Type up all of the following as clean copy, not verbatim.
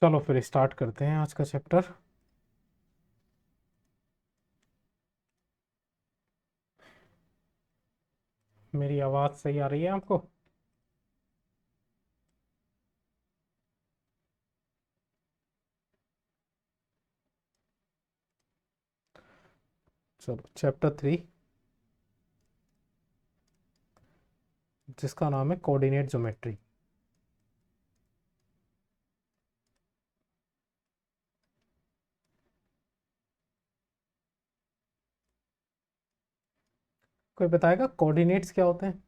चलो फिर स्टार्ट करते हैं आज का चैप्टर। मेरी आवाज़ सही आ रही है आपको? चलो चैप्टर 3, जिसका नाम है कोऑर्डिनेट ज्योमेट्री। कोई बताएगा कोऑर्डिनेट्स क्या होते हैं?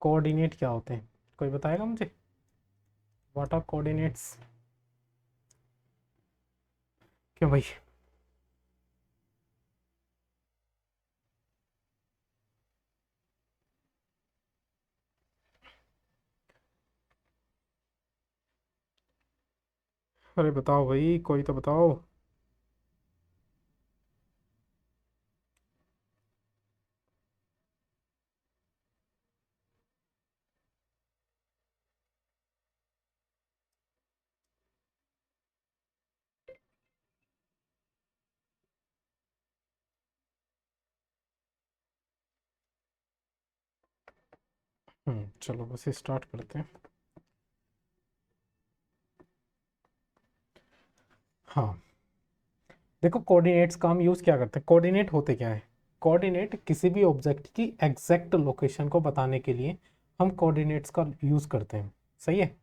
कोऑर्डिनेट क्या होते हैं? कोई बताएगा मुझे? What are coordinates? क्यों भाई? अरे बताओ भाई, कोई तो बताओ। चलो बस स्टार्ट करते हैं। हाँ, देखो कोऑर्डिनेट्स का हम यूज़ क्या करते हैं। कोऑर्डिनेट होते क्या है? कोऑर्डिनेट किसी भी ऑब्जेक्ट की एग्जैक्ट लोकेशन को बताने के लिए हम कोऑर्डिनेट्स का यूज़ करते हैं। सही है।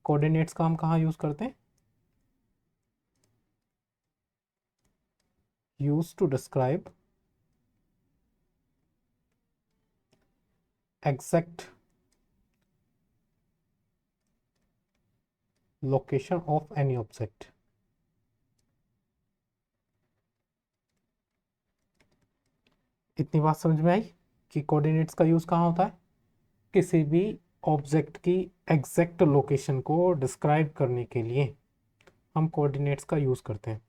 कोऑर्डिनेट्स का हम कहाँ यूज़ करते हैं? Use to describe exact location of any object। इतनी बात समझ में आई कि कोऑर्डिनेट्स का यूज़ कहाँ होता है? किसी भी ऑब्जेक्ट की एग्जैक्ट लोकेशन को डिस्क्राइब करने के लिए हम कोऑर्डिनेट्स का यूज़ करते हैं।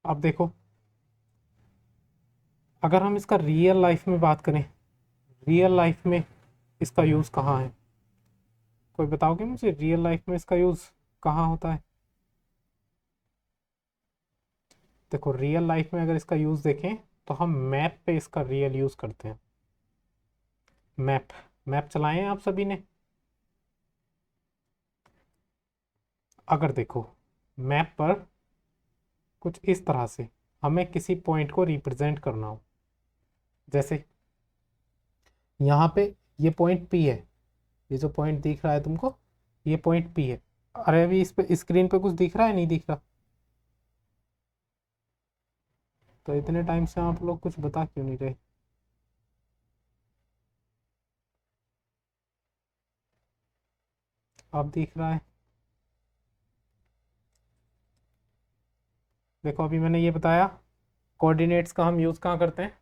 अब देखो, अगर हम इसका रियल लाइफ में बात करें, रियल लाइफ में इसका यूज़ कहाँ है? कोई बताओगे मुझे रियल लाइफ में इसका यूज़ कहाँ होता है? देखो रियल लाइफ में अगर इसका यूज़ देखें तो हम मैप पे इसका रियल यूज़ करते हैं। मैप, मैप चलाए हैं आप सभी ने? अगर देखो मैप पर कुछ इस तरह से हमें किसी पॉइंट को रिप्रेजेंट करना हो, जैसे यहाँ पे ये पॉइंट पी है। ये जो पॉइंट दिख रहा है तुमको, ये पॉइंट पी है। अरे अभी इस पे स्क्रीन पे कुछ दिख रहा है, नहीं दिख रहा? तो इतने टाइम से आप लोग कुछ बता क्यों नहीं रहे? अब दिख रहा है? देखो अभी मैंने ये बताया, कोऑर्डिनेट्स का हम यूज़ कहाँ करते हैं?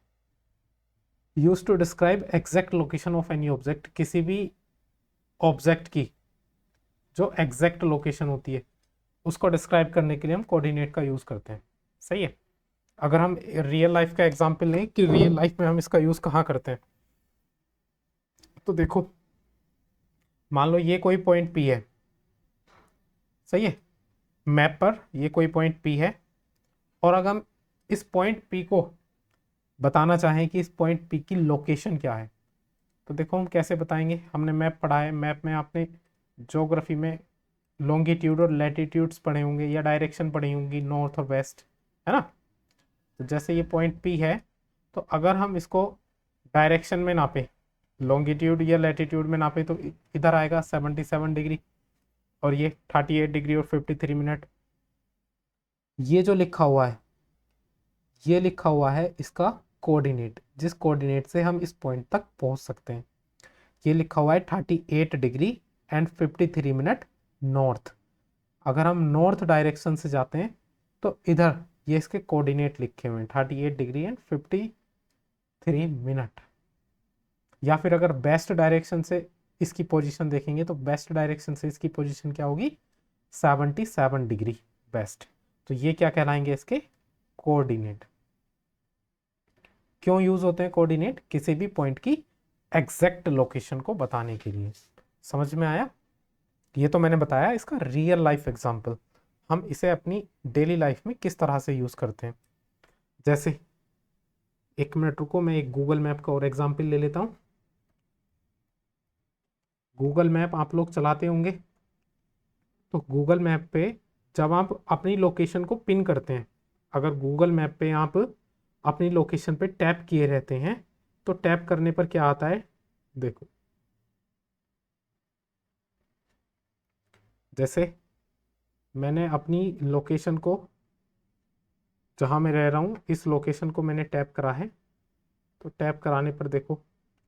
Use to describe exact location of any object. किसी भी ऑब्जेक्ट की जो एग्जैक्ट लोकेशन होती है उसको डिस्क्राइब करने के लिए हम कोऑर्डिनेट का यूज़ करते हैं। सही है। अगर हम रियल लाइफ का एग्जांपल लें कि रियल लाइफ में हम इसका यूज़ कहाँ करते हैं, तो देखो मान लो ये कोई पॉइंट पी है। सही है। मैप पर ये कोई पॉइंट पी है, और अगर हम इस पॉइंट पी को बताना चाहें कि इस पॉइंट पी की लोकेशन क्या है, तो देखो हम कैसे बताएंगे। हमने मैप पढ़ा है, मैप में आपने ज्योग्राफी में लॉन्गिट्यूड और लैटिट्यूड्स पढ़े होंगे या डायरेक्शन पढ़ी होंगी, नॉर्थ और वेस्ट, है ना? तो जैसे ये पॉइंट पी है, तो अगर हम इसको डायरेक्शन में नापे, लॉन्गिट्यूड या लैटिट्यूड में नापे, तो इधर आएगा 77 डिग्री, और ये 38 डिग्री और 53 मिनट। ये जो लिखा हुआ है, ये लिखा हुआ है इसका कोऑर्डिनेट, जिस कोऑर्डिनेट से हम इस पॉइंट तक पहुंच सकते हैं। ये लिखा हुआ है 38 डिग्री एंड 53 मिनट नॉर्थ। अगर हम नॉर्थ डायरेक्शन से जाते हैं तो इधर ये इसके कोऑर्डिनेट लिखे हुए हैं 38 डिग्री एंड 53 3 मिनट। या फिर अगर बेस्ट डायरेक्शन से इसकी पोजीशन देखेंगे तो बेस्ट डायरेक्शन से इसकी पोजीशन क्या होगी, 77 डिग्री बेस्ट। तो ये क्या कहलाएंगे, इसके कोऑर्डिनेट। क्यों यूज होते हैं कोऑर्डिनेट, किसी भी पॉइंट की एग्जैक्ट लोकेशन को बताने के लिए। समझ में आया? ये तो मैंने बताया इसका रियल लाइफ एग्जांपल, हम इसे अपनी डेली लाइफ में किस तरह से यूज करते हैं। जैसे 1 मिनट रुको, मैं एक गूगल मैप का और एग्जांपल ले लेता हूं। गूगल मैप आप लोग चलाते होंगे, तो गूगल मैप पे जब आप अपनी लोकेशन को पिन करते हैं, अगर गूगल मैप पे आप अपनी लोकेशन पे टैप किए रहते हैं तो टैप करने पर क्या आता है, देखो जैसे मैंने अपनी लोकेशन को, जहाँ मैं रह रहा हूँ इस लोकेशन को मैंने टैप करा है, तो टैप कराने पर देखो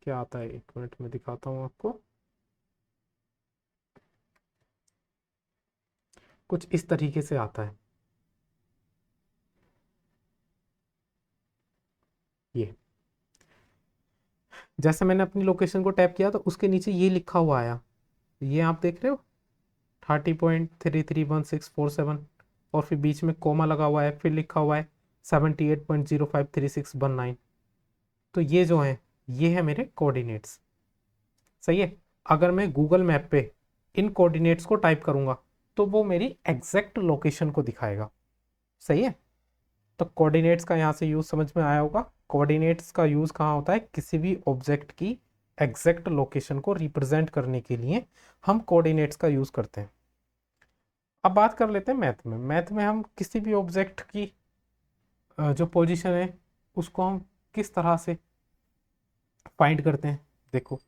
क्या आता है। 1 मिनट में दिखाता हूँ आपको। कुछ इस तरीके से आता है, ये जैसे मैंने अपनी लोकेशन को टैप किया तो उसके नीचे ये लिखा हुआ आया, ये आप देख रहे हो 30.331647, और फिर बीच में कोमा लगा हुआ है, फिर लिखा हुआ है 78.053619। तो ये जो है ये है मेरे कोऑर्डिनेट्स। सही है। अगर मैं गूगल मैप पे इन कोऑर्डिनेट्स को टाइप करूंगा तो वो मेरी एग्जैक्ट लोकेशन को दिखाएगा। सही है। तो कोऑर्डिनेट्स का यहाँ से यूज समझ में आया होगा। कोऑर्डिनेट्स का यूज कहाँ होता है, किसी भी ऑब्जेक्ट की एग्जैक्ट लोकेशन को रिप्रेजेंट करने के लिए हम कोऑर्डिनेट्स का यूज करते हैं। अब बात कर लेते हैं मैथ में। मैथ में हम किसी भी ऑब्जेक्ट की जो पोजीशन है उसको हम किस तरह से फाइंड करते हैं। देखो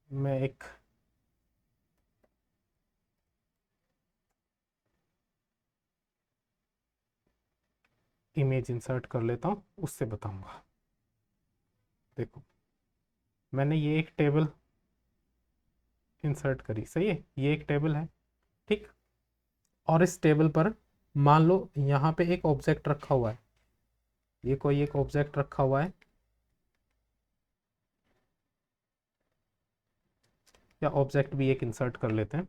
मैं एक इमेज इंसर्ट कर लेता हूँ, उससे बताऊंगा। देखो मैंने ये एक टेबल इंसर्ट करी, सही है, ये एक टेबल है, ठीक। और इस टेबल पर मान लो यहाँ पे एक ऑब्जेक्ट रखा हुआ है, ये कोई एक ऑब्जेक्ट रखा हुआ है, या ऑब्जेक्ट भी एक इंसर्ट कर लेते हैं।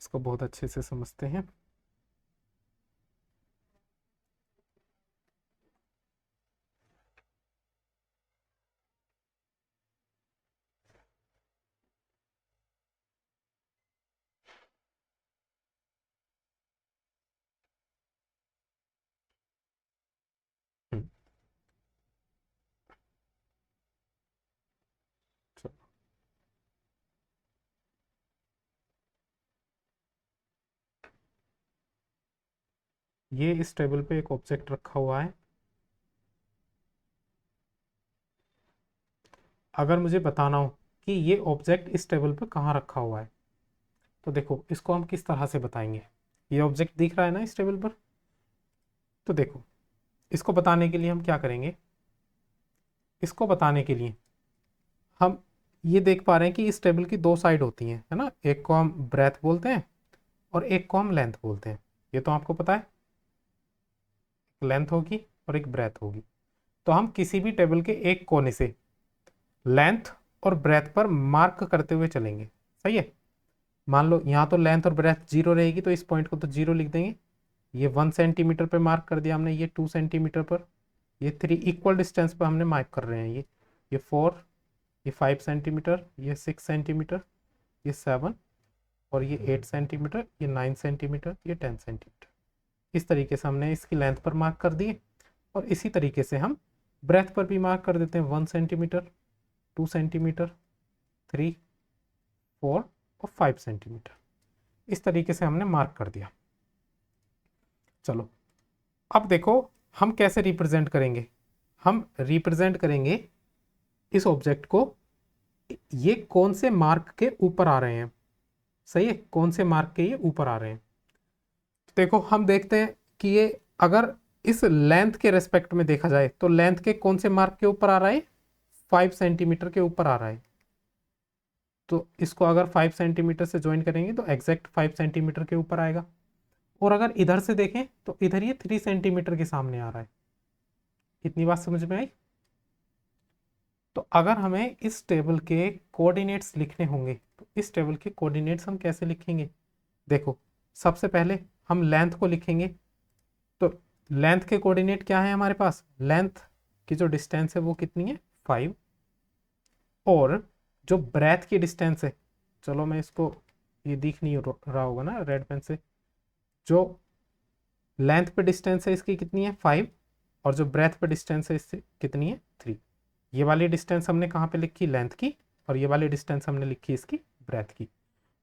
इसको बहुत अच्छे से समझते हैं। हम्म, चलो। ये इस टेबल पे एक ऑब्जेक्ट रखा हुआ है। अगर मुझे बताना हो कि ये ऑब्जेक्ट इस टेबल पे कहाँ रखा हुआ है, तो देखो इसको हम किस तरह से बताएंगे। ये ऑब्जेक्ट दिख रहा है ना इस टेबल पर, तो देखो इसको बताने के लिए हम क्या करेंगे, इसको बताने के लिए हम ये देख पा रहे हैं कि इस टेबल की दो साइड होती हैं, है ना। एक को हम ब्रेथ बोलते हैं और एक को हम लेंथ बोलते हैं। ये तो आपको पता है, एक लेंथ होगी और एक ब्रेथ होगी। तो हम किसी भी टेबल के एक कोने से लेंथ और ब्रेथ पर मार्क करते हुए चलेंगे। सही है। मान लो यहाँ तो लेंथ और ब्रेथ 0 रहेगी, तो इस पॉइंट को तो 0 लिख देंगे। ये 1 सेंटीमीटर पे मार्क कर दिया हमने, ये 2 सेंटीमीटर पर, ये 3 इक्वल डिस्टेंस पर हमने मार्क कर रहे हैं। ये 4, ये 5 सेंटीमीटर, ये 6 सेंटीमीटर, ये 7, और ये 8 सेंटीमीटर, ये 9 सेंटीमीटर, ये 10 सेंटीमीटर। इस तरीके से हमने इसकी लेंथ पर मार्क कर दिए, और इसी तरीके से हम ब्रेथ पर भी मार्क कर देते हैं। 1 सेंटीमीटर, 2 सेंटीमीटर, 3, 4 और 5 सेंटीमीटर। इस तरीके से हमने मार्क कर दिया। चलो अब देखो हम कैसे रिप्रेजेंट करेंगे। हम रिप्रेजेंट करेंगे इस ऑब्जेक्ट को, ये कौन से मार्क के ऊपर आ रहे हैं। सही है, कौन से मार्क के ये ऊपर आ रहे हैं। देखो हम देखते हैं कि ये अगर इस लेंथ के रेस्पेक्ट में देखा जाए तो लेंथ के कौन से मार्क के ऊपर आ रहा है, 5 सेंटीमीटर के ऊपर आ रहा है। तो इसको अगर 5 सेंटीमीटर से ज्वाइन करेंगे तो एग्जैक्ट 5 सेंटीमीटर के ऊपर आएगा। और अगर इधर से देखें तो इधर ये 3 सेंटीमीटर के सामने आ रहा है। इतनी बात समझ में आई? तो अगर हमें इस टेबल के कोऑर्डिनेट्स लिखने होंगे तो इस टेबल के कोऑर्डिनेट्स हम कैसे लिखेंगे? देखो, सबसे पहले हम लेंथ को लिखेंगे। तो लेंथ के कोऑर्डिनेट क्या है हमारे पास? लेंथ की जो डिस्टेंस है वो कितनी है? 5। और जो ब्रेथ की डिस्टेंस है, चलो मैं इसको, ये दिख नहीं रहा होगा ना रेड पेन से, जो लेंथ पे डिस्टेंस है इसकी कितनी है? 5। और जो ब्रेथ पे डिस्टेंस है इससे कितनी है? 3। ये वाली डिस्टेंस हमने कहाँ पे लिखी? लेंथ की। और ये वाली डिस्टेंस हमने लिखी इसकी ब्रेथ की।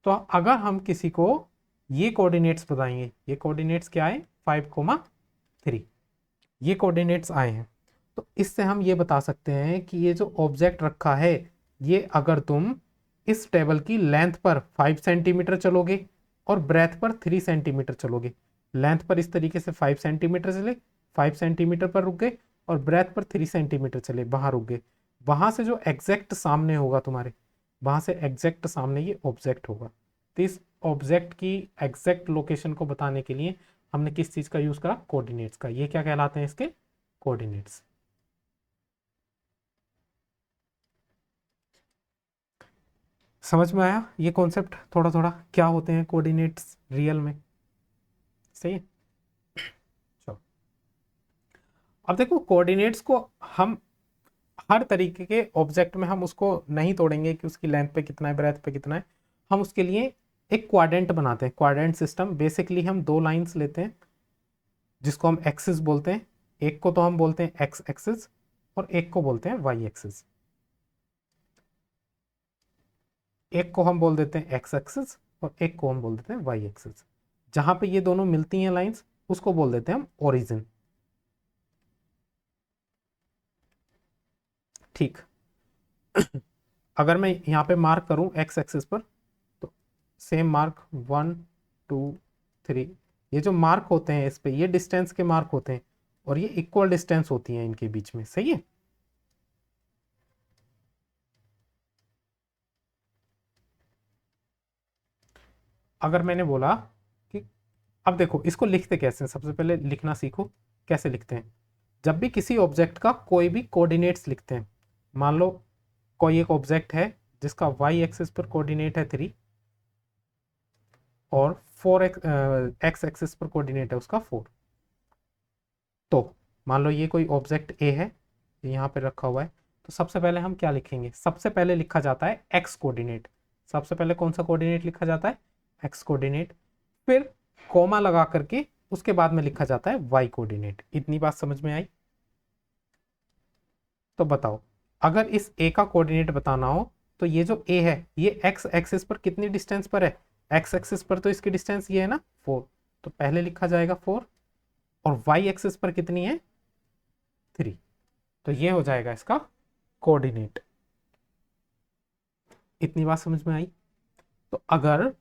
तो अगर हम किसी को ये कोऑर्डिनेट्स बताएंगे, ये कोऑर्डिनेट्स क्या है? 5,3 ये कोऑर्डिनेट्स आए हैं, तो इससे हम ये बता सकते हैं कि ये जो ऑब्जेक्ट रखा है, ये अगर तुम इस टेबल की लेंथ पर 5 सेंटीमीटर चलोगे और ब्रेथ पर 3 सेंटीमीटर चलोगे, लेंथ पर इस तरीके से 5 सेंटीमीटर चले, 5 सेंटीमीटर पर रुक गए, और ब्रेथ पर 3 सेंटीमीटर चले, वहां रुक गए, वहां से जो एग्जैक्ट सामने होगा तुम्हारे, वहां से एग्जैक्ट सामने ये ऑब्जेक्ट होगा। तो इस ऑब्जेक्ट की एग्जैक्ट लोकेशन को बताने के लिए हमने किस चीज का यूज करा? कोऑर्डिनेट्स का। ये क्या कहलाते हैं? इसके कोऑर्डिनेट्स। समझ में आया ये कॉन्सेप्ट? थोड़ा थोड़ा क्या होते हैं कोऑर्डिनेट्स रियल में? सही है। चलो, अब देखो, कोऑर्डिनेट्स को हम हर तरीके के ऑब्जेक्ट में हम उसको नहीं तोड़ेंगे कि उसकी लेंथ पे कितना है, ब्रेथ पे कितना है। हम उसके लिए एक क्वाड्रेंट बनाते हैं, क्वाड्रेंट सिस्टम। बेसिकली हम दो लाइंस लेते हैं जिसको हम एक्सिस बोलते हैं। एक को तो हम बोलते हैं एक्स एक्सिस और एक को बोलते हैं वाई एक्सिस। एक को हम बोल देते हैं एक्स एक्सिस और एक को हम बोल देते हैं वाई एक्सिस। जहां पे ये दोनों मिलती हैं लाइंस, उसको बोल देते हैं हम ओरिजिन। ठीक। अगर मैं यहाँ पे मार्क करूं एक्स एक्सिस पर, तो सेम मार्क 1 2 3, ये जो मार्क होते हैं इस पे, ये डिस्टेंस के मार्क होते हैं और ये इक्वल डिस्टेंस होती है इनके बीच में। सही है। अगर मैंने बोला कि, अब देखो इसको लिखते कैसे हैं, सबसे पहले लिखना सीखो कैसे लिखते हैं। जब भी किसी ऑब्जेक्ट का कोई भी कोऑर्डिनेट्स लिखते हैं, मान लो कोई एक ऑब्जेक्ट है जिसका वाई एक्सिस पर कोऑर्डिनेट है 3 और 4 एक्स एक्सिस पर कोऑर्डिनेट है उसका 4। तो मान लो ये कोई ऑब्जेक्ट ए है, यहाँ पे रखा हुआ है। तो सबसे पहले हम क्या लिखेंगे? सबसे पहले लिखा जाता है एक्स कोऑर्डिनेट। सबसे पहले कौन सा कोऑर्डिनेट लिखा जाता है? X coordinate. फिर कॉमा लगा करके उसके बाद में लिखा जाता है वाई कोऑर्डिनेट। इतनी बात समझ में आई? तो बताओ, अगर इस ए का कोऑर्डिनेट बताना हो तो ये जो ए है ये एक्स एक्सिस पर कितनी डिस्टेंस पर है? एक्स एक्सिस पर तो इसकी डिस्टेंस ये है ना 4, तो पहले लिखा जाएगा 4। और वाई एक्सिस पर कितनी है? 3। तो ये हो जाएगा इसका कोऑर्डिनेट। इतनी बात समझ में आई? तो अगर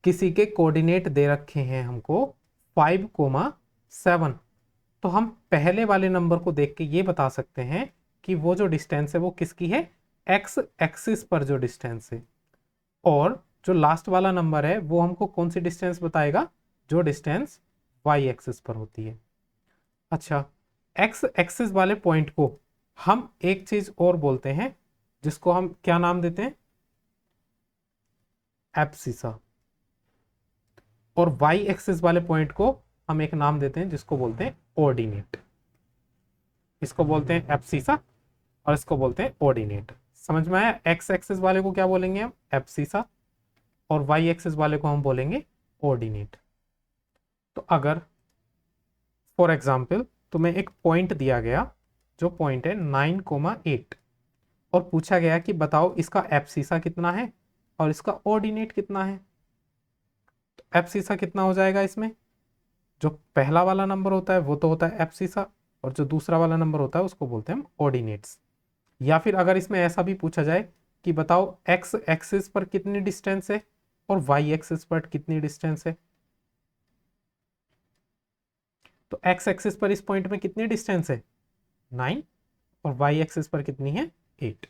किसी के कोऑर्डिनेट दे रखे हैं हमको 5,7, तो हम पहले वाले नंबर को देख के ये बता सकते हैं कि वो जो डिस्टेंस है वो किसकी है? एक्स एक्सिस पर जो डिस्टेंस है। और जो लास्ट वाला नंबर है वो हमको कौन सी डिस्टेंस बताएगा? जो डिस्टेंस वाई एक्सिस पर होती है। अच्छा, एक्स एक्सिस वाले पॉइंट को हम एक चीज और बोलते हैं जिसको हम क्या नाम देते हैं? एब्सिसा। और वाई एक्सिस वाले पॉइंट को हम एक नाम देते हैं जिसको बोलते हैं ऑर्डिनेट। इसको बोलते हैं एब्सिसा और इसको बोलते हैं ऑर्डिनेट। समझ में आया? एक्स एक्सिस वाले को क्या बोलेंगे हम? एब्सिसा। और वाई एक्सिस वाले को हम बोलेंगे ऑर्डिनेट। तो अगर फॉर एग्जाम्पल तुम्हें एक पॉइंट दिया गया जो पॉइंट है 9,8 और पूछा गया कि बताओ इसका एब्सिसा कितना है और इसका ऑर्डिनेट कितना है। तो एब्सिसा कितना हो जाएगा इसमें? जो पहला वाला नंबर होता है वो तो होता है एब्सिसा, और जो दूसरा वाला नंबर होता है उसको बोलते हैं हम ऑर्डिनेट्स। या फिर अगर इसमें ऐसा भी पूछा जाए कि बताओ एक्स एक्सिस पर कितनी डिस्टेंस है और वाई एक्सिस पर कितनी डिस्टेंस है, तो एक्स एक्सिस पर इस पॉइंट में कितनी डिस्टेंस है? 9। और वाई एक्सिस पर कितनी है? 8।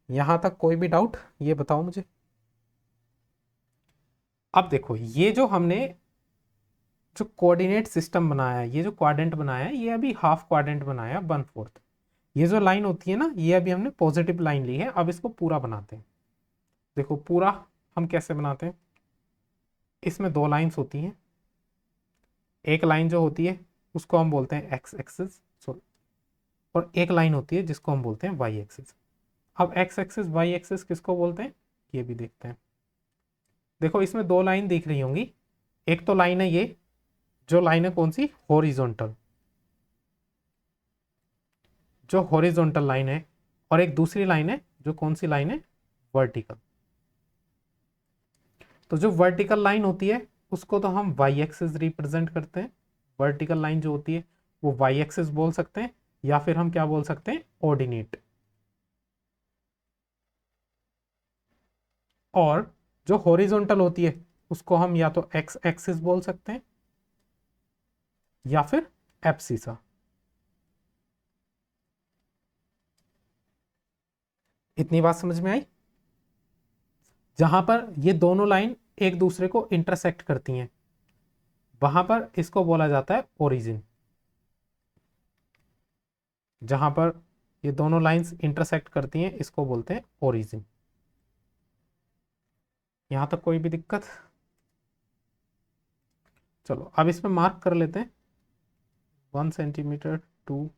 यहां तक कोई भी डाउट? ये बताओ मुझे। अब देखो, ये जो हमने जो कोऑर्डिनेट सिस्टम बनाया है, ये जो क्वाड्रेंट बनाया है, ये अभी हाफ क्वाड्रेंट बनाया 1/4। ये जो लाइन होती है ना, ये अभी हमने पॉजिटिव लाइन ली है। अब इसको पूरा बनाते हैं। देखो पूरा हम कैसे बनाते हैं, इसमें दो लाइंस होती हैं। एक लाइन जो होती है उसको हम बोलते हैं एक्स एक्सिस, सॉरी, और एक लाइन होती है जिसको हम बोलते हैं वाई एक्सिस। अब एक्स एक्सिस वाई एक्सिस किसको बोलते हैं, ये भी देखते हैं। देखो इसमें दो लाइन दिख रही होंगी। एक तो लाइन है ये, जो लाइन है कौन सी, हॉरिजॉन्टल, जो हॉरिजॉन्टल लाइन है। और एक दूसरी लाइन है जो कौन सी लाइन है, वर्टिकल। तो जो वर्टिकल लाइन होती है उसको तो हम वाई एक्सिस रिप्रेजेंट करते हैं। वर्टिकल लाइन जो होती है वो वाई एक्सिस बोल सकते हैं, या फिर हम क्या बोल सकते हैं, ऑर्डिनेट। और जो हॉरिजॉन्टल होती है उसको हम या तो एक्स एक्सिस बोल सकते हैं या फिर एब्सिसा। इतनी बात समझ में आई। जहां पर ये दोनों लाइन एक दूसरे को इंटरसेक्ट करती हैं वहां पर इसको बोला जाता है ओरिजिन। जहां पर ये दोनों लाइंस इंटरसेक्ट करती हैं इसको बोलते हैं ओरिजिन। यहां तक कोई भी दिक्कत। चलो अब इसमें मार्क कर लेते हैं 1 सेंटीमीटर 2।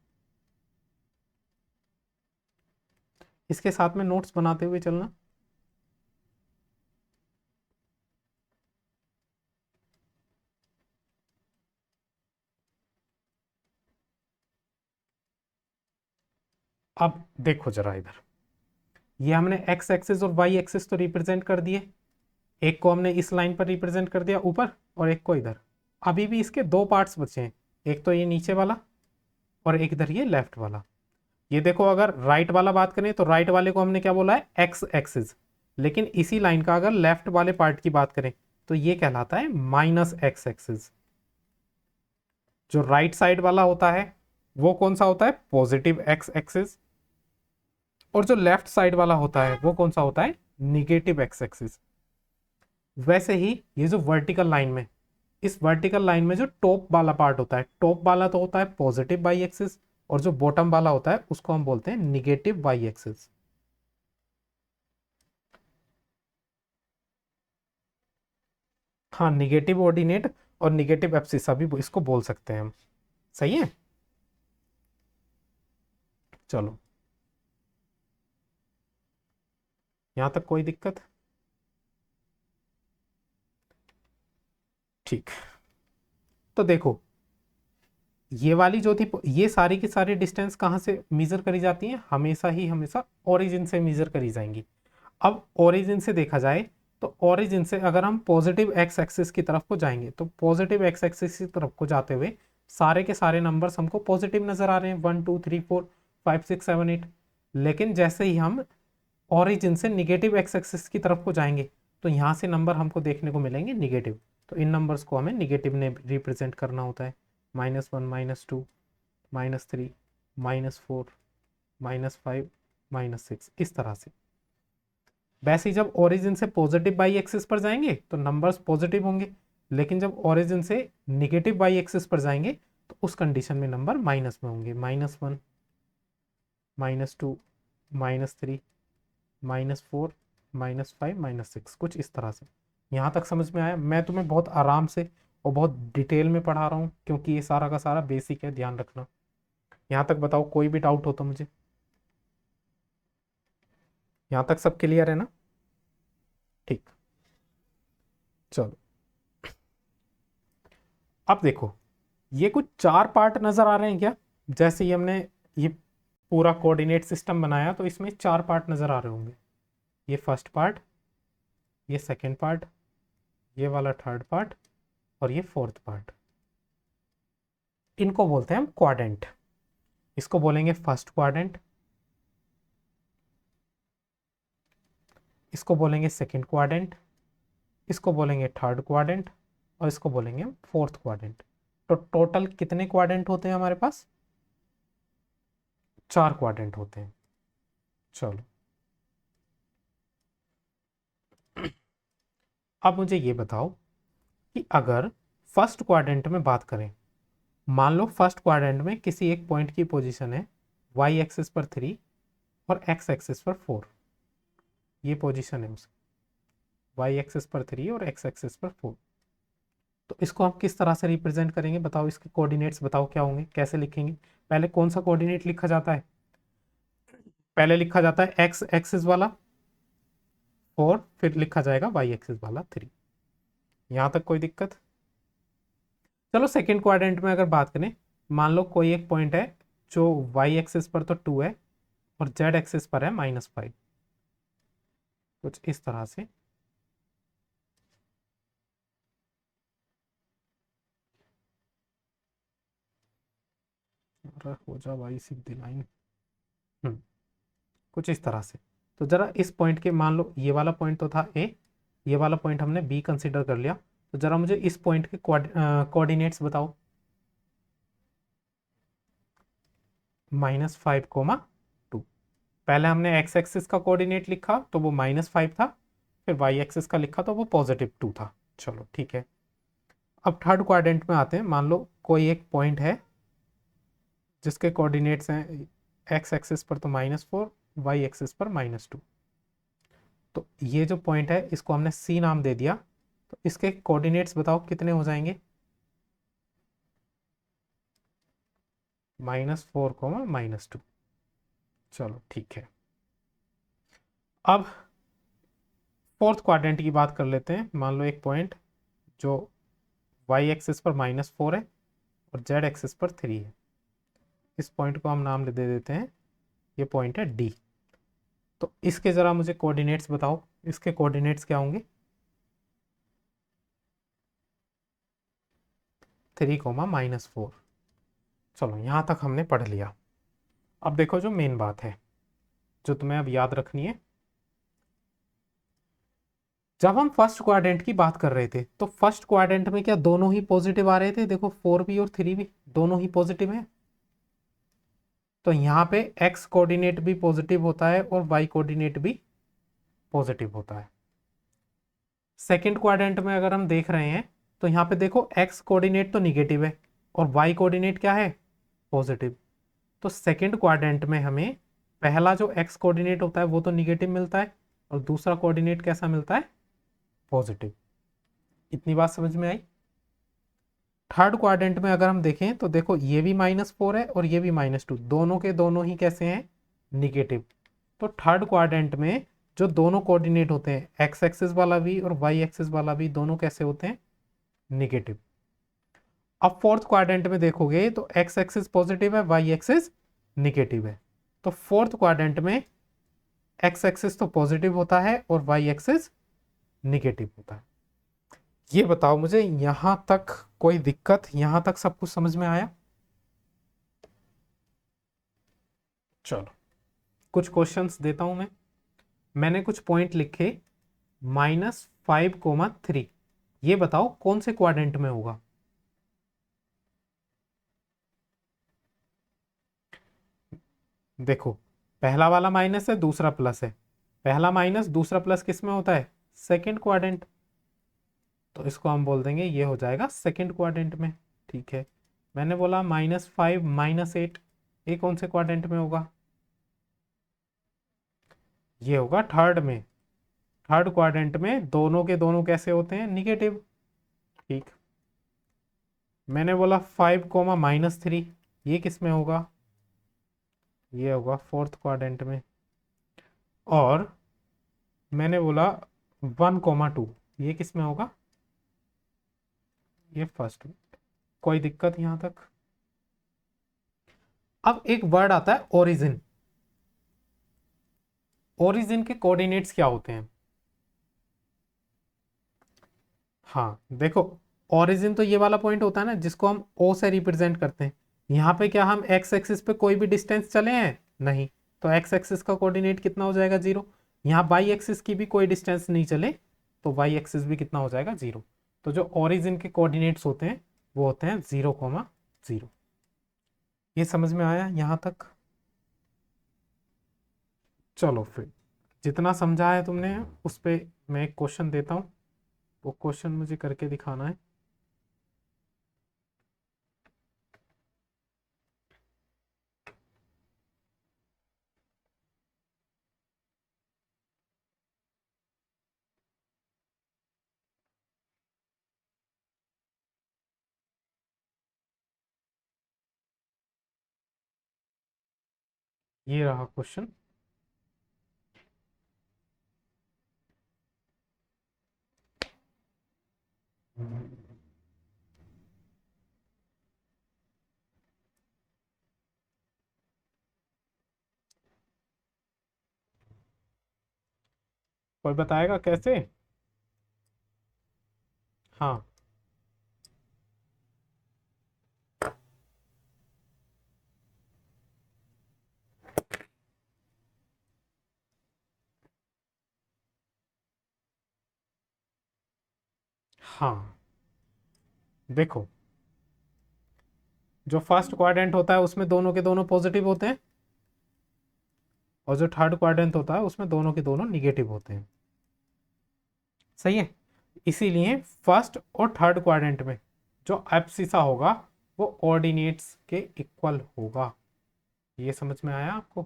इसके साथ में नोट्स बनाते हुए चलना। अब देखो जरा इधर, ये हमने एक्स एक्सिस और वाई एक्सिस तो रिप्रेजेंट कर दिए। एक को हमने इस लाइन पर रिप्रेजेंट कर दिया ऊपर, और एक को इधर। अभी भी इसके दो पार्ट्स बचे हैं, एक तो ये नीचे वाला और एक इधर ये लेफ्ट वाला। ये देखो अगर राइट वाला बात करें तो राइट वाले को हमने क्या बोला है, एक्स एक्सिस। लेकिन इसी लाइन का अगर लेफ्ट वाले पार्ट की बात करें तो ये कहलाता है माइनस एक्स एक्सिस। जो राइट साइड वाला होता है वो कौन सा होता है, पॉजिटिव एक्स एक्सिस। और जो लेफ्ट साइड वाला होता है वो कौन सा होता है, निगेटिव एक्स एक्सिस। वैसे ही ये जो वर्टिकल लाइन में, इस वर्टिकल लाइन में जो टॉप वाला पार्ट होता है, टॉप वाला तो होता है पॉजिटिव वाई एक्सिस, और जो बॉटम वाला होता है उसको हम बोलते हैं निगेटिव वाई एक्सिस। हाँ, निगेटिव ऑर्डिनेट और निगेटिव एब्सिस अभी इसको बोल सकते हैं हम। सही है। चलो यहां तक कोई दिक्कत। ठीक, तो देखो ये वाली जो थी, ये सारी की सारी डिस्टेंस कहाँ से मेजर करी जाती है, हमेशा ही हमेशा ओरिजिन से मेजर करी जाएंगी। अब ओरिजिन से देखा जाए तो ओरिजिन से अगर हम पॉजिटिव एक्स एक्सिस की तरफ को जाएंगे तो पॉजिटिव एक्स एक्सिस की तरफ को जाते हुए सारे के सारे नंबर्स हमको पॉजिटिव नजर आ रहे हैं, 1 2 3 4 5 6 7 8। लेकिन जैसे ही हम ओरिजिन से निगेटिव एक्स एक्सिस की तरफ को जाएंगे तो यहाँ से नंबर हमको देखने को मिलेंगे निगेटिव। तो इन नंबर्स को हमें निगेटिव ने रिप्रेजेंट करना होता है, -1 -2 -3 -4 -5 -6, इस तरह से। वैसे ही जब ओरिजिन से पॉजिटिव बाई एक्सिस पर जाएंगे तो नंबर्स पॉजिटिव होंगे, लेकिन जब ओरिजिन से निगेटिव बाई एक्सिस पर जाएंगे तो उस कंडीशन में नंबर माइनस में होंगे, -1 -2 -3 -4 -5 -6, कुछ इस तरह से। यहाँ तक समझ में आया। मैं तुम्हें बहुत आराम से और बहुत डिटेल में पढ़ा रहा हूँ क्योंकि ये सारा का सारा बेसिक है, ध्यान रखना। यहाँ तक बताओ कोई भी डाउट हो तो मुझे। यहाँ तक सब क्लियर है ना। ठीक, चलो अब देखो ये कुछ चार पार्ट नजर आ रहे हैं क्या। जैसे ही हमने ये पूरा कोऑर्डिनेट सिस्टम बनाया तो इसमें चार पार्ट नजर आ रहे होंगे। ये फर्स्ट पार्ट, ये सेकंड पार्ट, ये वाला थर्ड पार्ट, और ये फोर्थ पार्ट। इनको बोलते हैं हम क्वाड्रेंट। इसको बोलेंगे फर्स्ट क्वाड्रेंट, इसको बोलेंगे सेकंड क्वाड्रेंट, इसको बोलेंगे थर्ड क्वाड्रेंट, और इसको बोलेंगे हम फोर्थ क्वाड्रेंट। तो टोटल कितने क्वाड्रेंट होते हैं हमारे पास, चार क्वाड्रेंट होते हैं। चलो अब मुझे ये बताओ कि अगर फर्स्ट क्वाड्रेंट में बात करें, मान लो फर्स्ट क्वाड्रेंट में किसी एक पॉइंट की पोजीशन है वाई एक्सिस पर 3 और एक्स एक्सिस पर 4, ये पोजीशन है उसकी, वाई एक्सिस पर 3 और एक्स एक्सिस पर 4। तो इसको हम किस तरह से रिप्रेजेंट करेंगे बताओ, इसके कोऑर्डिनेट्स बताओ क्या होंगे, कैसे लिखेंगे। पहले कौन सा कोऑर्डिनेट लिखा जाता है, पहले लिखा जाता है एक्स एक्सिस वाला 4, फिर लिखा जाएगा वाई एक्सिस वाला 3। यहां तक कोई दिक्कत। चलो सेकेंड क्वाड्रेंट में अगर बात करें, मान लो कोई एक पॉइंट है जो वाई एक्सिस पर तो 2 है और जेड एक्सिस पर है -5, कुछ इस तरह से। अरे हो जा भाई सीधी लाइन। कुछ इस तरह से। तो जरा इस पॉइंट के, मान लो ये वाला पॉइंट तो था ए, ये वाला पॉइंट हमने बी कंसीडर कर लिया। तो जरा मुझे इस पॉइंट के कोऑर्डिनेट्स बताओ। -5, पहले हमने एक्स एक्सिस का कोऑर्डिनेट लिखा तो वो -5 था, फिर वाई एक्सिस का लिखा तो वो +2 था। चलो ठीक है। अब थर्ड क्वाड्रेंट में आते हैं, मान लो कोई एक पॉइंट है जिसके कोऑर्डिनेट्स हैं एक्स एक्सिस पर तो -4, वाई एक्सिस पर -2। तो ये जो पॉइंट है इसको हमने सी नाम दे दिया, तो इसके कोऑर्डिनेट्स बताओ कितने हो जाएंगे। -4, -2। चलो ठीक है। अब फोर्थ क्वाड्रेंट की बात कर लेते हैं, मान लो एक पॉइंट जो वाई एक्सिस पर -4 है और जेड एक्सिस पर 3 है। इस पॉइंट को हम नाम दे देते हैं, ये पॉइंट है डी। तो इसके ज़रा मुझे कोऑर्डिनेट्स बताओ, इसके कोऑर्डिनेट्स क्या होंगे। 3, -4। चलो यहाँ तक हमने पढ़ लिया। अब देखो जो मेन बात है जो तुम्हें अब याद रखनी है, जब हम फर्स्ट क्वाड्रेंट की बात कर रहे थे तो फर्स्ट क्वाड्रेंट में क्या दोनों ही पॉजिटिव आ रहे थे, देखो 4 भी और 3 भी दोनों ही पॉजिटिव है। तो यहाँ पे एक्स कोऑर्डिनेट भी पॉजिटिव होता है और वाई कोऑर्डिनेट भी पॉजिटिव होता है। सेकेंड क्वाड्रेंट में अगर हम देख रहे हैं तो यहाँ पे देखो एक्स कोऑर्डिनेट तो निगेटिव है और वाई कोऑर्डिनेट क्या है, पॉजिटिव। तो सेकेंड क्वाड्रेंट में हमें पहला जो एक्स कोऑर्डिनेट होता है वो तो निगेटिव मिलता है और दूसरा कोऑर्डिनेट कैसा मिलता है, पॉजिटिव। इतनी बात समझ में आई। थर्ड क्वाड्रेंट में अगर हम देखें तो देखो ये भी -4 है और ये भी -2, दोनों के दोनों ही कैसे हैं, निगेटिव। तो थर्ड क्वाड्रेंट में जो दोनों कोऑर्डिनेट होते हैं एक्स एक्सिस वाला भी और वाई एक्सिस वाला भी, दोनों कैसे होते हैं, निगेटिव। अब फोर्थ क्वाड्रेंट में देखोगे तो एक्स एक्सिस पॉजिटिव है, वाई एक्सिस निगेटिव है। तो फोर्थ क्वाड्रेंट में एक्स एक्सिस तो पॉजिटिव होता है और वाई एक्सिस निगेटिव होता है। ये बताओ मुझे यहां तक कोई दिक्कत, यहां तक सब कुछ समझ में आया। चलो कुछ क्वेश्चंस देता हूं मैं। मैंने कुछ पॉइंट लिखे -5, 3, ये बताओ कौन से क्वाड्रेंट में होगा। देखो पहला वाला माइनस है, दूसरा प्लस है, पहला माइनस दूसरा प्लस किस में होता है, सेकंड क्वाड्रेंट। तो इसको हम बोल देंगे ये हो जाएगा सेकंड क्वाड्रेंट में। ठीक है। मैंने बोला -5, -8, ये कौन से क्वाड्रेंट में होगा, ये होगा थर्ड में। थर्ड क्वाड्रेंट में दोनों के दोनों कैसे होते हैं, निगेटिव। ठीक। मैंने बोला 5, -3, ये किस में होगा, ये होगा फोर्थ क्वाड्रेंट में। और मैंने बोला 1, 2, ये किस में होगा, ये फर्स्ट में। कोई दिक्कत यहां तक। अब एक वर्ड आता है ओरिजिन। ओरिजिन के कोऑर्डिनेट्स क्या होते हैं। हाँ देखो, ओरिजिन तो ये वाला पॉइंट होता है ना जिसको हम ओ से रिप्रेजेंट करते हैं। यहाँ पे क्या हम एक्स एक्सिस पे कोई भी डिस्टेंस चले हैं, नहीं, तो एक्स एक्सिस का कोऑर्डिनेट कितना हो जाएगा, 0। यहाँ वाई एक्सिस की भी कोई डिस्टेंस नहीं चले तो वाई एक्सिस भी कितना हो जाएगा, 0। तो जो ओरिजिन के कोऑर्डिनेट्स होते हैं वो होते हैं 0, 0। ये समझ में आया यहाँ तक। चलो फिर जितना समझा है तुमने उस पर मैं एक क्वेश्चन देता हूँ, वो क्वेश्चन मुझे करके दिखाना है। ये रहा क्वेश्चन। कोई बताएगा कैसे? हाँ, हाँ, देखो, जो फर्स्ट क्वाड्रेंट होता है उसमें दोनों के दोनों पॉजिटिव होते हैं, और जो थर्ड क्वाड्रेंट होता है उसमें दोनों के दोनों निगेटिव होते हैं। सही है। इसीलिए फर्स्ट और थर्ड क्वाड्रेंट में जो एब्सिसा होगा वो ऑर्डिनेट्स के इक्वल होगा। ये समझ में आया आपको?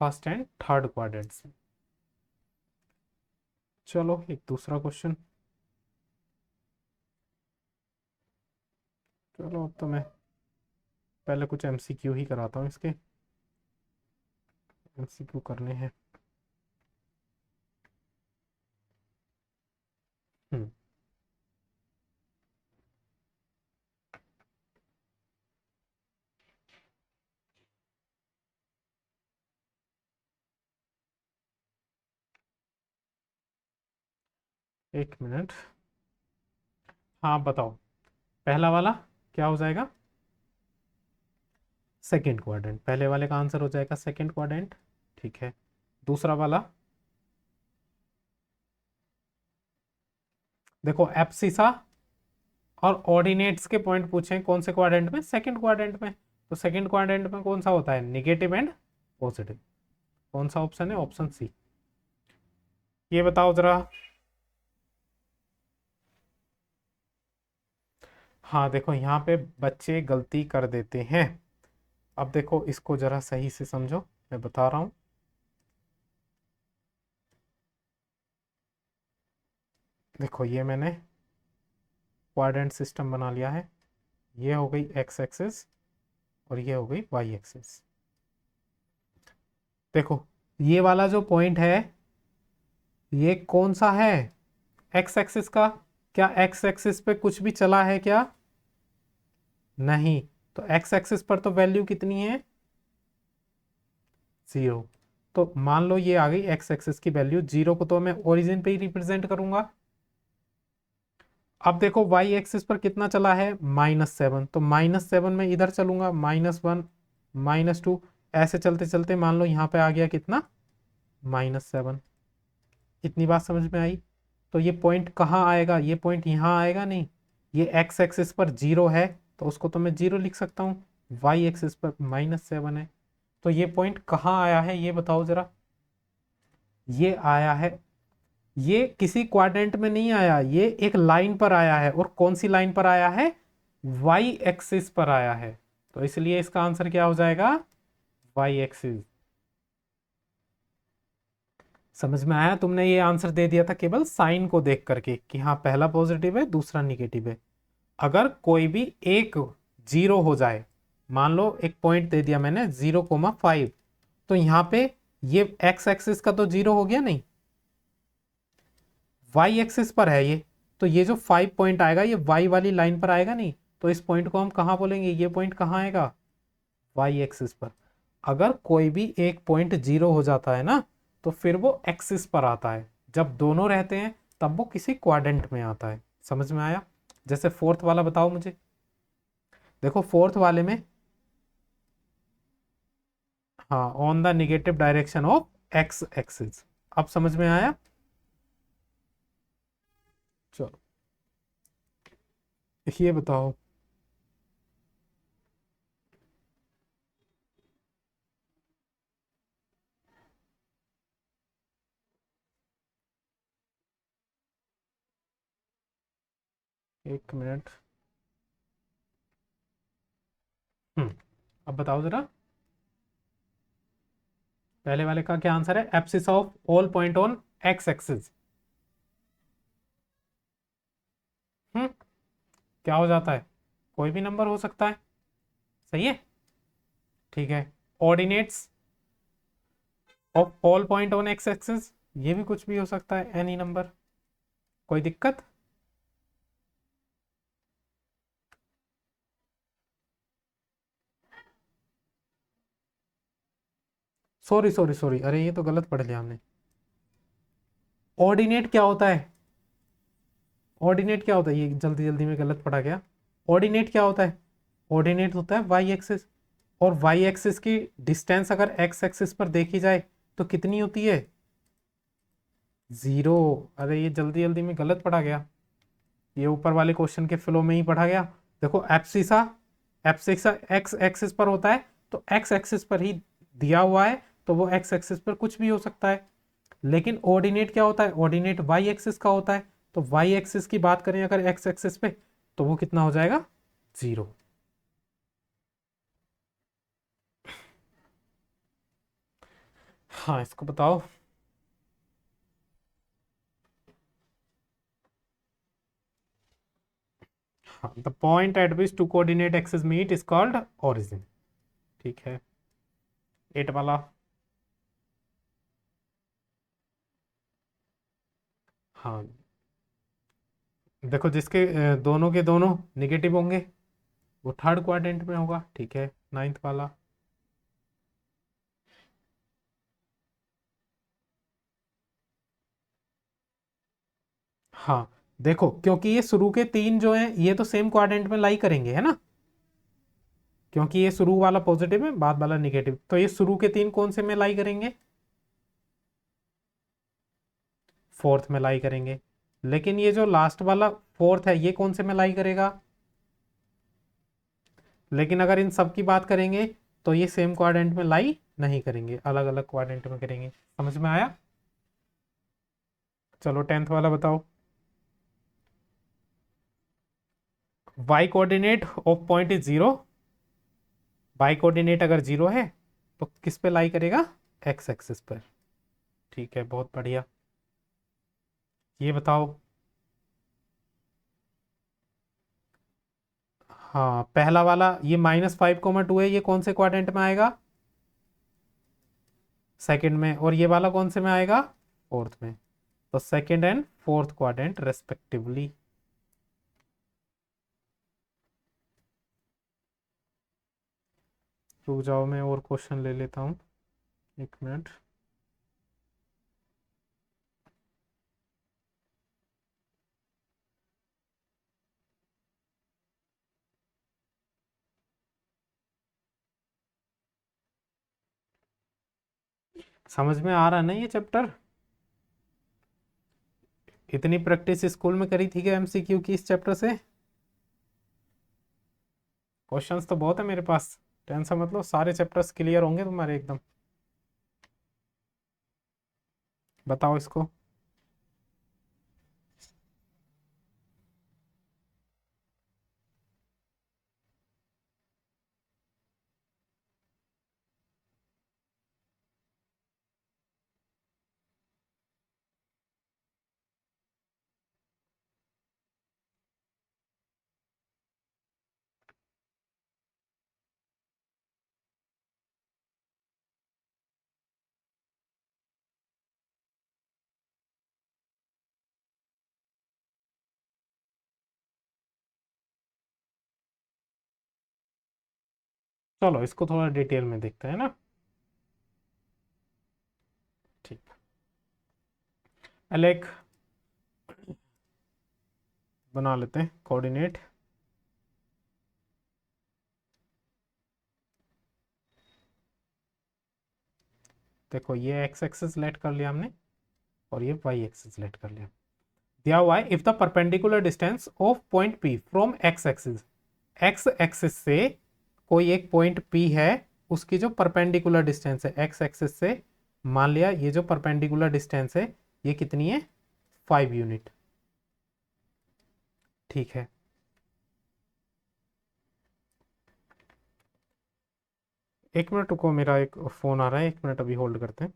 फर्स्ट एंड थर्ड क्वाड्रेंट्स में। चलो एक दूसरा क्वेश्चन। चलो अब तो मैं पहले कुछ एमसीक्यू ही कराता हूँ इसके। एमसीक्यू करने हैं। हम्म। एक मिनट। हाँ बताओ, पहला वाला क्या हो जाएगा? Second quadrant. पहले वाले का आंसर हो जाएगा सेकंड क्वाड्रेंट। ठीक है। दूसरा वाला, देखो एब्सिसा और ऑर्डिनेट्स के पॉइंट पूछे कौन से क्वाड्रेंट में? सेकंड क्वाड्रेंट में। तो सेकंड क्वाड्रेंट में कौन सा होता है? Negative and positive. कौन सा ऑप्शन है? Option C. ये बताओ जरा। हाँ देखो, यहाँ पे बच्चे गलती कर देते हैं। अब देखो इसको जरा सही से समझो, मैं बता रहा हूँ। देखो ये मैंने क्वाड्रेंट सिस्टम बना लिया है। ये हो गई एक्स एक्सिस और ये हो गई वाई एक्सिस। देखो ये वाला जो पॉइंट है ये कौन सा है? एक्स एक्सिस का। क्या एक्स एक्सिस पे कुछ भी चला है क्या? नहीं। तो एक्स एक्सिस पर तो वैल्यू कितनी है? 0। तो मान लो ये आ गई एक्स एक्सिस की वैल्यू 0 को, तो मैं ओरिजिन पे ही रिप्रेजेंट करूंगा। अब देखो वाई एक्सिस पर कितना चला है? -7। तो -7 में इधर चलूंगा, -1, -2, ऐसे चलते चलते मान लो यहाँ पे आ गया कितना? -7। इतनी बात समझ में आई? तो ये पॉइंट कहाँ आएगा? ये पॉइंट यहाँ आएगा नहीं। ये एक्स एक्सिस पर 0 है तो उसको तो मैं 0 लिख सकता हूँ। वाई एक्सिस पर -7 है। तो ये पॉइंट कहाँ आया है ये बताओ जरा। ये आया है, ये किसी क्वाड्रेंट में नहीं आया, ये एक लाइन पर आया है। और कौन सी लाइन पर आया है? वाई एक्सिस पर आया है। तो इसलिए इसका आंसर क्या हो जाएगा? Y axis. समझ में आया? तुमने ये आंसर दे दिया था केवल साइन को देख करके कि हाँ पहला पॉजिटिव है दूसरा निगेटिव है। अगर कोई भी एक 0 हो जाए, मान लो एक पॉइंट दे दिया मैंने 0,5, तो यहाँ पे ये एक्स एक्सिस का तो 0 हो गया नहीं, वाई एक्सिस पर है ये। तो ये जो 5 पॉइंट आएगा ये वाई वाली लाइन पर आएगा नहीं। तो इस पॉइंट को हम कहाँ बोलेंगे? ये पॉइंट कहाँ आएगा? वाई एक्सिस पर। अगर कोई भी एक पॉइंट 0 हो जाता है ना, तो फिर वो एक्सिस पर आता है। जब दोनों रहते हैं तब वो किसी क्वाड्रेंट में आता है। समझ में आया? जैसे फोर्थ वाला बताओ मुझे। देखो फोर्थ वाले में, हाँ, on the negative direction of x axis. अब समझ में आया? चलो ये बताओ। एक मिनट। अब बताओ जरा, पहले वाले का क्या आंसर है? Abscissa of all point on X axis. Hmm क्या हो जाता है? कोई भी नंबर हो सकता है। सही है। ठीक है। Ordinates of all point on X axis, ये भी कुछ भी हो सकता है, एनी नंबर, कोई दिक्कत? सॉरी सॉरी सॉरी, अरे ये तो गलत पढ़ लिया हमने। ऑर्डिनेट क्या होता है? ऑर्डिनेट क्या होता है? ये जल्दी जल्दी में गलत पढ़ा गया। ऑर्डिनेट क्या होता है? ऑर्डिनेट होता है वाई एक्सिस, और वाई एक्सिस की डिस्टेंस अगर एक्स एक्सिस पर देखी जाए तो कितनी होती है? जीरो। अरे ये जल्दी जल्दी में गलत पढ़ा गया, ये ऊपर वाले क्वेश्चन के फ्लो में ही पढ़ा गया। देखो एप्सिसा, एप्सिसा एक्स एक्सिस पर होता है, तो एक्स एक्सिस पर ही दिया हुआ है, तो वो एक्स एक्सिस पर कुछ भी हो सकता है। लेकिन ऑर्डिनेट क्या होता है? ऑर्डिनेट वाई एक्सिस का होता है, तो वाई एक्सिस की बात करें अगर एक्स एक्सिस पे, तो वो कितना हो जाएगा? जीरो। हाँ इसको बताओ। हाँ, the point at which two coordinate axis meet is called origin. ठीक है, एट वाला। हाँ देखो, जिसके दोनों के दोनों निगेटिव होंगे वो थर्ड क्वाड्रेंट में होगा। ठीक है, नाइन्थ वाला। हाँ देखो, क्योंकि ये शुरू के तीन जो हैं ये तो सेम क्वाड्रेंट में लाई करेंगे, है ना, क्योंकि ये शुरू वाला पॉजिटिव है, बाद वाला निगेटिव, तो ये शुरू के तीन कौन से में लाई करेंगे? फोर्थ में लाई करेंगे। लेकिन ये जो लास्ट वाला फोर्थ है ये कौन से में लाई करेगा? लेकिन अगर इन सब की बात करेंगे तो ये सेम क्वाड्रेंट में लाई नहीं करेंगे, अलग अलग क्वाड्रेंट में करेंगे। समझ में आया? चलो टेंथ वाला बताओ। Y coordinate of point is zero. Y coordinate अगर जीरो है तो किस पे लाई करेगा? एक्स एक्सिस पर। ठीक है, बहुत बढ़िया। ये बताओ। हाँ पहला वाला ये -5,2 है, ये कौन से क्वाड्रेंट में आएगा? सेकंड में। और ये वाला कौन से में आएगा? फोर्थ में। तो second and fourth quadrant respectively. रुक जाओ, मैं और क्वेश्चन ले लेता हूँ, एक मिनट। समझ में आ रहा नहीं ये चैप्टर? इतनी प्रैक्टिस स्कूल में करी थी कि एमसीक्यू की इस चैप्टर से? क्वेश्चंस तो बहुत है मेरे पास, टेंशन मत लो, सारे चैप्टर्स क्लियर होंगे तुम्हारे एकदम। बताओ इसको। चलो इसको थोड़ा डिटेल में देखते हैं ना। ठीक। एक बना लेते हैं कोऑर्डिनेट। देखो ये एक्स एक्सिस लेट कर लिया हमने, और ये वाई एक्सिस लेट कर लिया। दिया हुआ है if the perpendicular distance of point P from x axis, x axis से कोई एक पॉइंट पी है, उसकी जो परपेंडिकुलर डिस्टेंस है एक्स एक्सिस से, मान लिया ये जो परपेंडिकुलर डिस्टेंस है ये कितनी है? 5 यूनिट। ठीक है। एक मिनट रुको, मेरा एक फोन आ रहा है, एक मिनट अभी होल्ड करते हैं।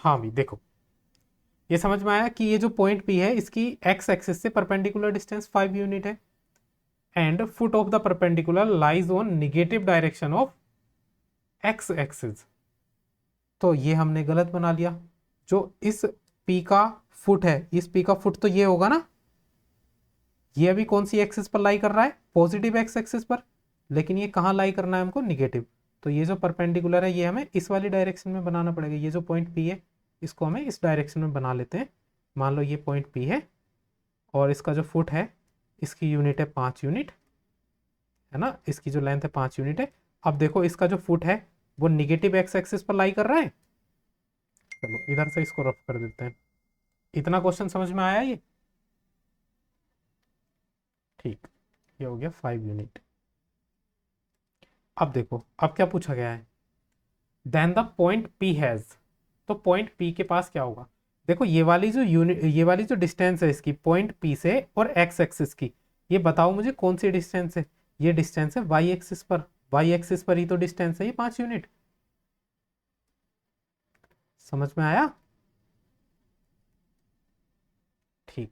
हाँ भी देखो, ये समझ में आया कि ये जो पॉइंट पी है इसकी एक्स एक्सिस से परपेंडिकुलर डिस्टेंस 5 यूनिट है and foot of the perpendicular lies on negative direction of x axis. तो ये हमने गलत बना लिया। जो इस पी का फुट है, इस पी का फुट तो ये होगा ना, ये अभी कौन सी एक्सिस पर लाई कर रहा है, पॉजिटिव एक्स एक्सिस पर, लेकिन ये कहाँ लाई करना है हमको, निगेटिव। तो ये जो परपेंडिकुलर है ये हमें इस वाली डायरेक्शन में बनाना पड़ेगा। ये जो पॉइंट पी है इसको हमें इस डायरेक्शन में बना लेते हैं। मान लो ये पॉइंट पी है और इसका जो फुट है इसकी यूनिट है 5 यूनिट, है ना, इसकी जो लेंथ है 5 यूनिट है। अब देखो इसका जो फुट है वो निगेटिव एक्स एक्सिस पर लाई कर रहा है। चलो इधर से इसको रफ कर देते हैं। इतना क्वेश्चन समझ में आया ये? ठीक, ये हो गया 5 यूनिट। अब देखो अब क्या पूछा गया है, then the point P has. तो पॉइंट पी के पास क्या होगा, देखो ये वाली जो यूनिट, ये वाली जो डिस्टेंस है इसकी पॉइंट पी से और एक्स एक्सिस की, ये बताओ मुझे कौन सी डिस्टेंस है। ये डिस्टेंस है वाई एक्सिस पर, वाई एक्सिस पर ही तो डिस्टेंस है ये 5 यूनिट। समझ में आया? ठीक,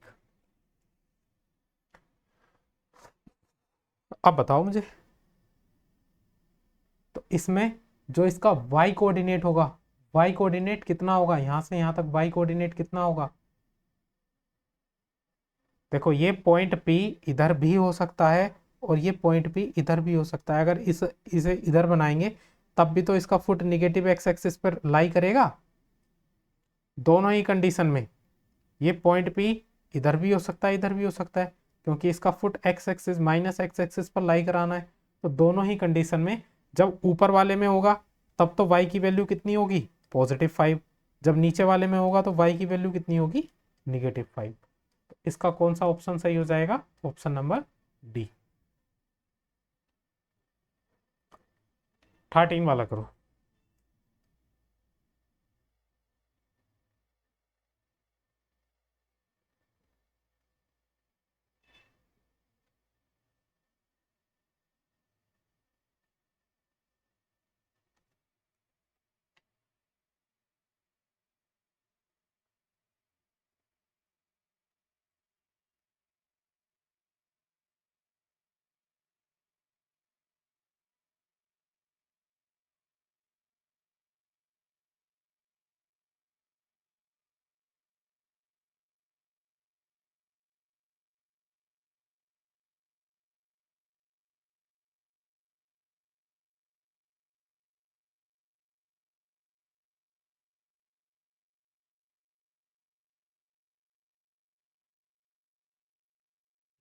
अब बताओ मुझे, तो इसमें जो इसका y कोऑर्डिनेट होगा, y कोऑर्डिनेट कितना होगा, यहां से यहां तक y कोऑर्डिनेट कितना होगा। देखो ये पॉइंट P इधर भी हो सकता है और ये पॉइंट P इधर भी हो सकता है। अगर इसे इधर बनाएंगे तब भी तो इसका फुट निगेटिव एक्स एक्सिस पर लाई करेगा। दोनों ही कंडीशन में ये पॉइंट P इधर भी हो सकता है इधर भी हो सकता है, क्योंकि इसका foot x axis minus x axis पर लाई कराना है। तो दोनों ही कंडीशन में जब ऊपर वाले में होगा तब तो y की वैल्यू कितनी होगी, +5। जब नीचे वाले में होगा तो y की वैल्यू कितनी होगी, -5। तो इसका कौन सा ऑप्शन सही हो जाएगा, ऑप्शन नंबर डी। 13 वाला करो।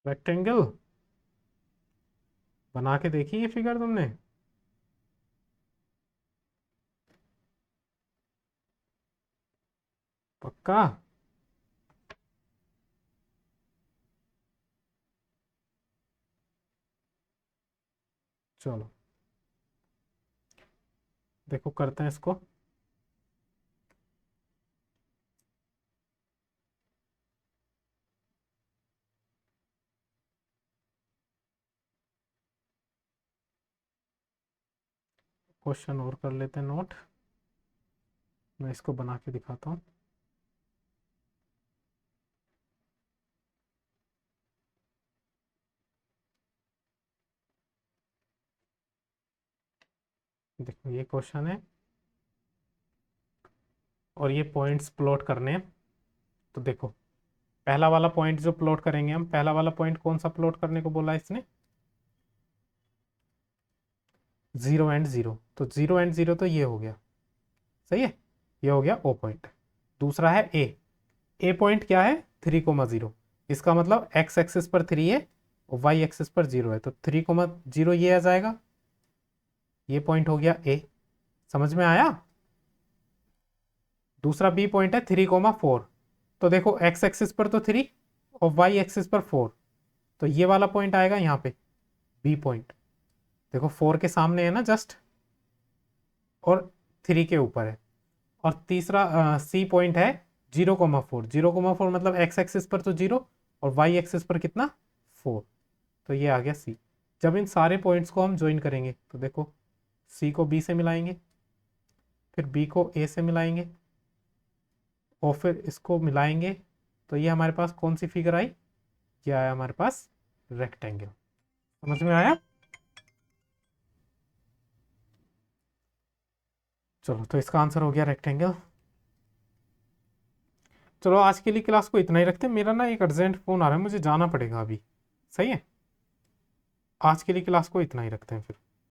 रेक्टेंगल बना के देखी ये फिगर तुमने? पक्का? चलो देखो करते हैं इसको। क्वेश्चन और कर लेते हैं नोट, मैं इसको बना के दिखाता हूँ। देखो ये क्वेश्चन है और ये पॉइंट्स प्लॉट करने हैं। तो देखो पहला वाला पॉइंट जो प्लॉट करेंगे हम, पहला वाला पॉइंट कौन सा प्लॉट करने को बोला है इसने, 0 एंड 0। तो 0 एंड 0 तो ये हो गया, सही है, ये हो गया ओ पॉइंट। दूसरा है ए पॉइंट क्या है, 3,0। इसका मतलब एक्स एक्सिस पर 3 है और वाई एक्सिस पर 0 है, तो 3,0 ये आ जाएगा, ये पॉइंट हो गया ए। समझ में आया? दूसरा बी पॉइंट है 3,4। तो देखो एक्स एक्सिस पर तो 3 और वाई एक्सिस पर 4, तो ये वाला पॉइंट आएगा यहाँ पे बी पॉइंट। देखो 4 के सामने है ना जस्ट, और 3 के ऊपर है। और तीसरा सी पॉइंट है 0,4। 0,4 मतलब एक्स एक्सिस पर तो 0 और वाई एक्सिस पर कितना, 4। तो ये आ गया सी। जब इन सारे पॉइंट्स को हम ज्वाइन करेंगे तो देखो सी को बी से मिलाएंगे, फिर बी को ए से मिलाएंगे, और फिर इसको मिलाएंगे तो ये हमारे पास कौन सी फिगर आई, ये आया हमारे पास रेक्टेंगल। समझ में आया? चलो तो इसका आंसर हो गया रेक्टेंगल। चलो आज के लिए क्लास को इतना ही रखते हैं, मेरा ना एक अर्जेंट फ़ोन आ रहा है, मुझे जाना पड़ेगा अभी। सही है, आज के लिए क्लास को इतना ही रखते हैं फिर।